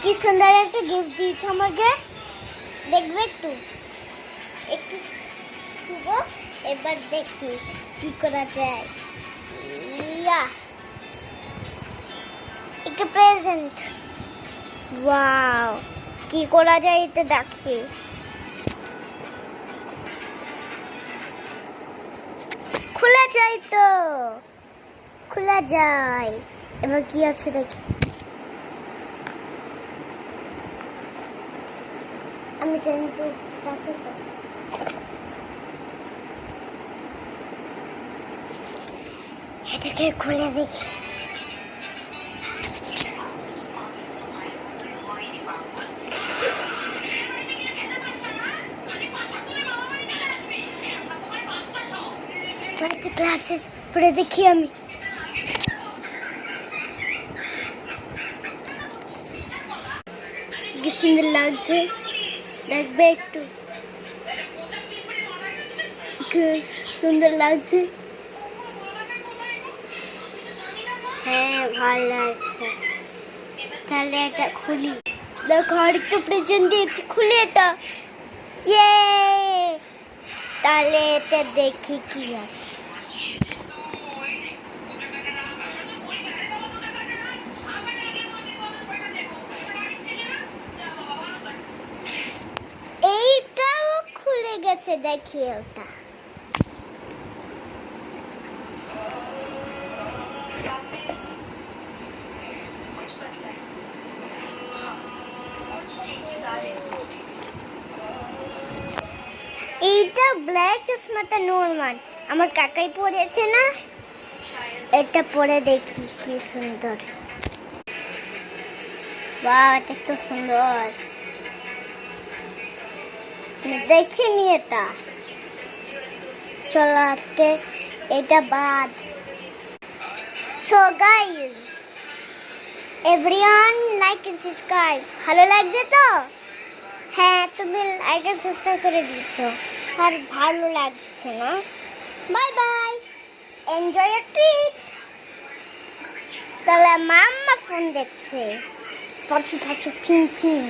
কি সুন্দর একটা গিফট দিয়েছে আমাকে, দেখবে একটু একটু শুভ। এবার দেখি কি করা যায়। ইয়া একটা প্রেজেন্ট। ওয়াও, কি করা যায় এটা দেখি। খোলা যায় তো, খোলা যায়। এবার কি আছে দেখি। আমি জানি তো আছে তো। এটাকে খুলে দেখি। ক্লাসেস পড়ে দেখি আমি। কি সুন্দর লাগছে, দেখবে একটু। কি সুন্দর লাগছে। হ্যাঁ, ভালো লাগছে। তাহলে এটা খুলি। দেখো আরেকটা প্রেজেন্ট দিয়েছি, খুলি এটা। ইয়ে, তাহলে এটা দেখি কি আছে। এইটাও খুলে গেছে, দেখি ওটা। এইটা ব্ল্যাক চশমাটা নরমাল, আমার কাকাই পরেছে না। এটা পরে দেখি কি সুন্দর। বাহ, এটা তো সুন্দর। দেখিনি এটা। চলো আজকে এটা বাদ। So guys, everyone like and subscribe. ভালো লাগছে তো? হ্যাঁ, তুমি লাইক এন্ড সাবস্ক্রাইব করে দিচ্ছো, আর ভালো লাগছে না? Bye bye, enjoy your treat. তাহলে মাম্মা ফোন দেখছে, পছু পছু ফিং ফিং।